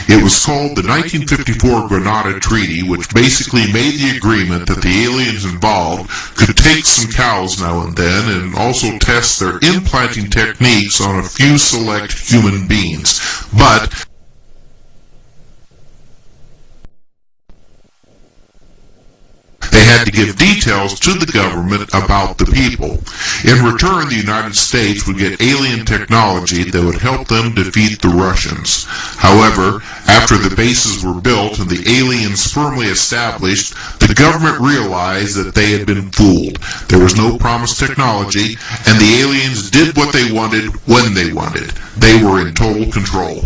It was called the 1954 Granada Treaty, which basically made the agreement that the aliens involved could take some cows now and then and also test their implanting techniques on a few select human beings. But they had to give details to the government about the people. In return, the United States would get alien technology that would help them defeat the Russians. However, after the bases were built and the aliens firmly established, the government realized that they had been fooled. There was no promised technology, and the aliens did what they wanted when they wanted. They were in total control.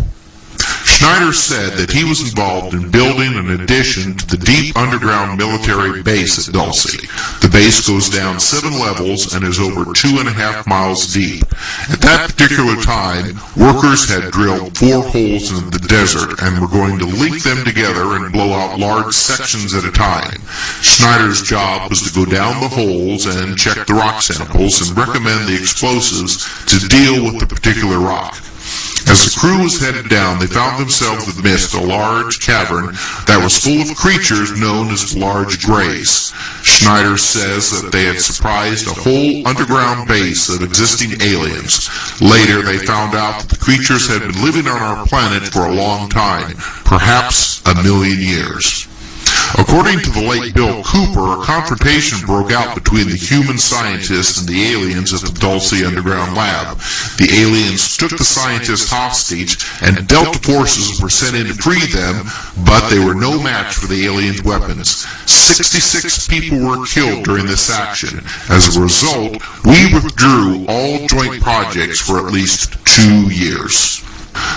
Schneider said that he was involved in building an addition to the deep underground military base at Dulce. The base goes down 7 levels and is over 2.5 miles deep. At that particular time, workers had drilled 4 holes in the desert and were going to link them together and blow out large sections at a time. Schneider's job was to go down the holes and check the rock samples and recommend the explosives to deal with the particular rock. As the crew was headed down, they found themselves amidst a large cavern that was full of creatures known as large greys. Schneider says that they had surprised a whole underground base of existing aliens. Later, they found out that the creatures had been living on our planet for a long time, perhaps 1 million years. According to the late Bill Cooper, a confrontation broke out between the human scientists and the aliens at the Dulce Underground Lab. The aliens took the scientists hostage, and Delta forces were sent in to free them, but they were no match for the aliens' weapons. 66 people were killed during this action. As a result, we withdrew all joint projects for at least 2 years.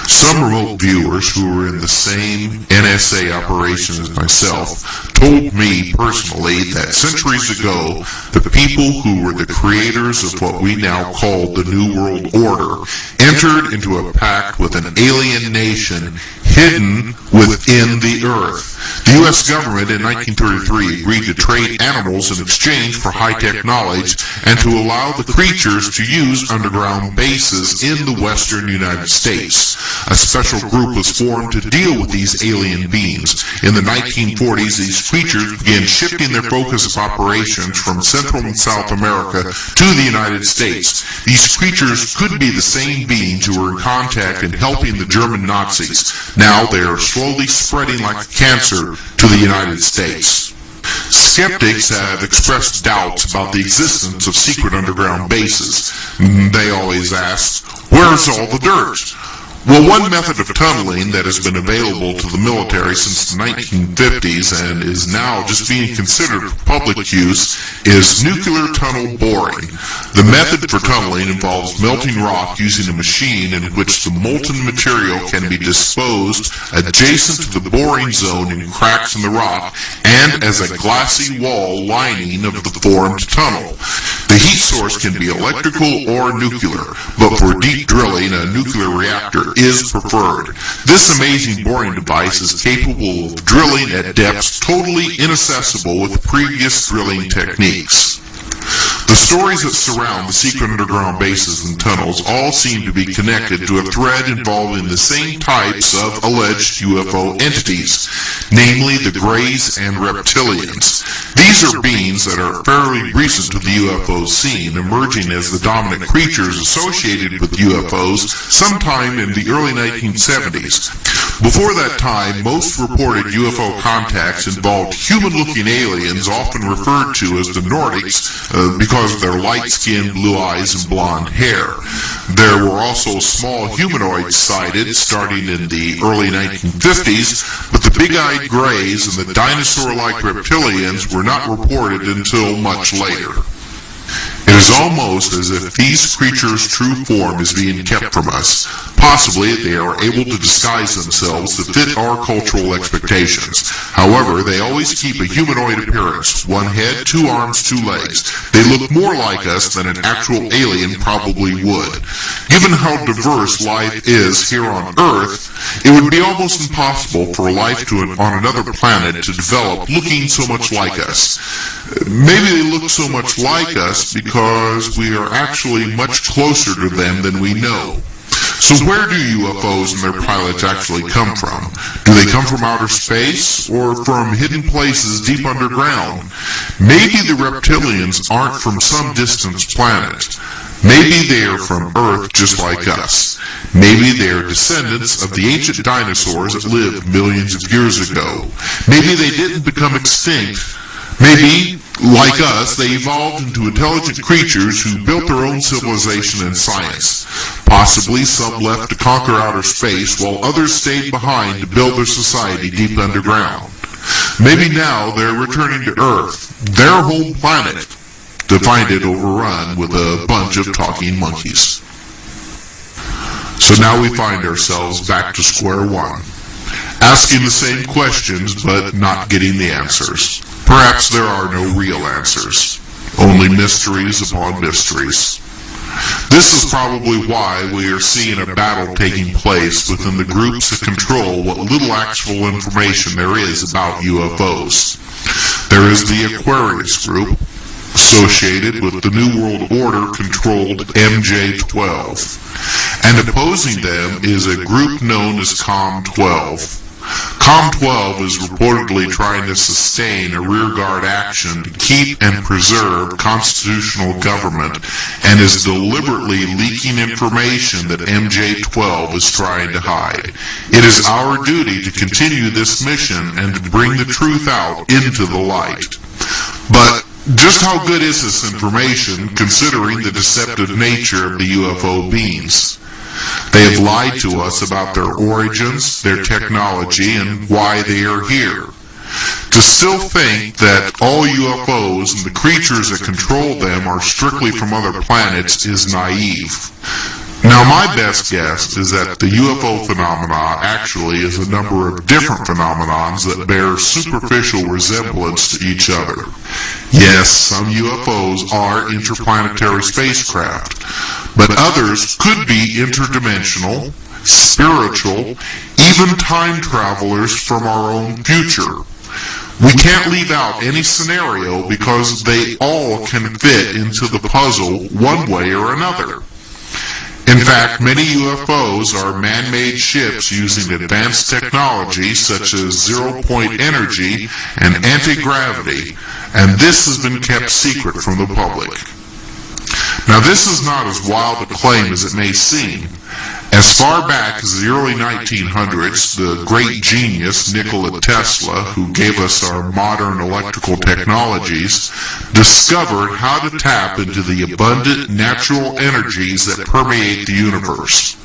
Some remote viewers who were in the same NSA operation as myself told me personally that centuries ago, the people who were the creators of what we now call the New World Order entered into a pact with an alien nation hidden within the Earth. The U.S. government in 1933 agreed to trade animals in exchange for high-tech knowledge and to allow the creatures to use underground bases in the western United States. A special group was formed to deal with these alien beings. In the 1940s, these creatures began shifting their focus of operations from Central and South America to the United States. These creatures could be the same beings who were in contact and helping the German Nazis. Now they are slowly spreading like cancer to the United States. Skeptics have expressed doubts about the existence of secret underground bases. They always ask, where's all the dirt? Well, one method of tunneling that has been available to the military since the 1950s and is now just being considered for public use is nuclear tunnel boring. The method for tunneling involves melting rock using a machine in which the molten material can be disposed adjacent to the boring zone in cracks in the rock and as a glassy wall lining of the formed tunnel. The heat source can be electrical or nuclear, but for deep drilling, a nuclear reactor is preferred. This amazing boring device is capable of drilling at depths totally inaccessible with previous drilling techniques. The stories that surround the secret underground bases and tunnels all seem to be connected to a thread involving the same types of alleged UFO entities, namely the Greys and reptilians. These are beings that are fairly recent to the UFO scene, emerging as the dominant creatures associated with UFOs sometime in the early 1970s. Before that time, most reported UFO contacts involved human-looking aliens, often referred to as the Nordics, because of their light-skinned, blue eyes and blonde hair. There were also small humanoids sighted starting in the early 1950s, but the big-eyed Greys and the dinosaur-like reptilians were not reported until much later. It is almost as if these creatures' true form is being kept from us. Possibly they are able to disguise themselves to fit our cultural expectations. However, they always keep a humanoid appearance, 1 head, 2 arms, 2 legs. They look more like us than an actual alien probably would. Given how diverse life is here on Earth, it would be almost impossible for life on another planet to develop looking so much like us. Maybe they look so much like us because we are actually much closer to them than we know. So where do UFOs and their pilots actually come from? Do they come from outer space or from hidden places deep underground? Maybe the reptilians aren't from some distant planet. Maybe they are from Earth just like us. Maybe they are descendants of the ancient dinosaurs that lived millions of years ago. Maybe they didn't become extinct. Maybe, like us, they evolved into intelligent creatures who built their own civilization and science. Possibly some left to conquer outer space while others stayed behind to build their society deep underground. Maybe now they're returning to Earth, their home planet, to find it overrun with a bunch of talking monkeys. So now we find ourselves back to square one, asking the same questions but not getting the answers. Perhaps there are no real answers, only mysteries upon mysteries. This is probably why we are seeing a battle taking place within the groups that control what little actual information there is about UFOs. There is the Aquarius group, associated with the New World Order-controlled MJ-12. And opposing them is a group known as COM-12. COM-12 is reportedly trying to sustain a rearguard action to keep and preserve constitutional government and is deliberately leaking information that MJ-12 is trying to hide. It is our duty to continue this mission and to bring the truth out into the light. But just how good is this information, considering the deceptive nature of the UFO beings? They have lied to us about their origins, their technology, and why they are here. To still think that all UFOs and the creatures that control them are strictly from other planets is naive. Now, my best guess is that the UFO phenomena actually is a number of different phenomenons that bear superficial resemblance to each other. Yes, some UFOs are interplanetary spacecraft, but others could be interdimensional, spiritual, even time travelers from our own future. We can't leave out any scenario because they all can fit into the puzzle one way or another. In fact, many UFOs are man-made ships using advanced technology such as zero-point energy and anti-gravity, and this has been kept secret from the public. Now, this is not as wild a claim as it may seem. As far back as the early 1900s, the great genius Nikola Tesla, who gave us our modern electrical technologies, discovered how to tap into the abundant natural energies that permeate the universe.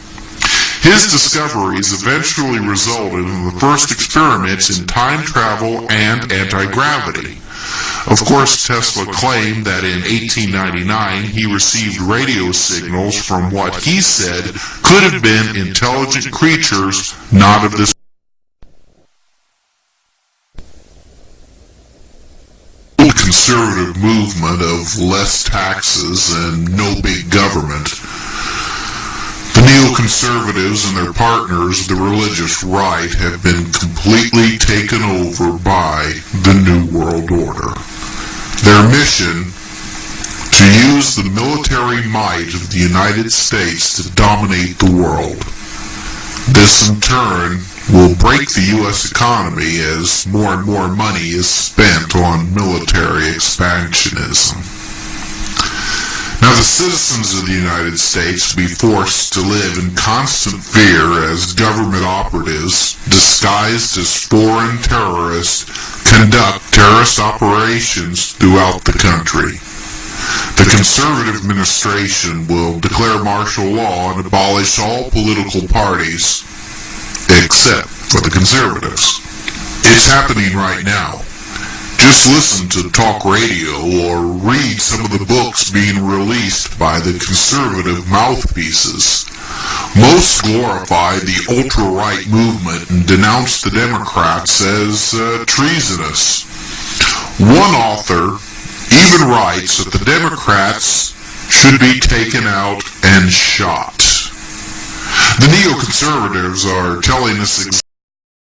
His discoveries eventually resulted in the first experiments in time travel and anti-gravity. Of course, Tesla claimed that in 1899 he received radio signals from what he said could have been intelligent creatures not of this conservative movement of less taxes and no big government. The neoconservatives and their partners, the religious right, have been completely taken over by the New World Order. Their mission, to use the military might of the United States to dominate the world. This, in turn, will break the U.S. economy as more and more money is spent on military expansionism. Now, the citizens of the United States will be forced to live in constant fear as government operatives, disguised as foreign terrorists, conduct terrorist operations throughout the country. The conservative administration will declare martial law and abolish all political parties, except for the conservatives. It's happening right now. Just listen to talk radio or read some of the books being released by the conservative mouthpieces. Most glorify the ultra-right movement and denounce the Democrats as treasonous. One author even writes that the Democrats should be taken out and shot. The neoconservatives are telling us exactly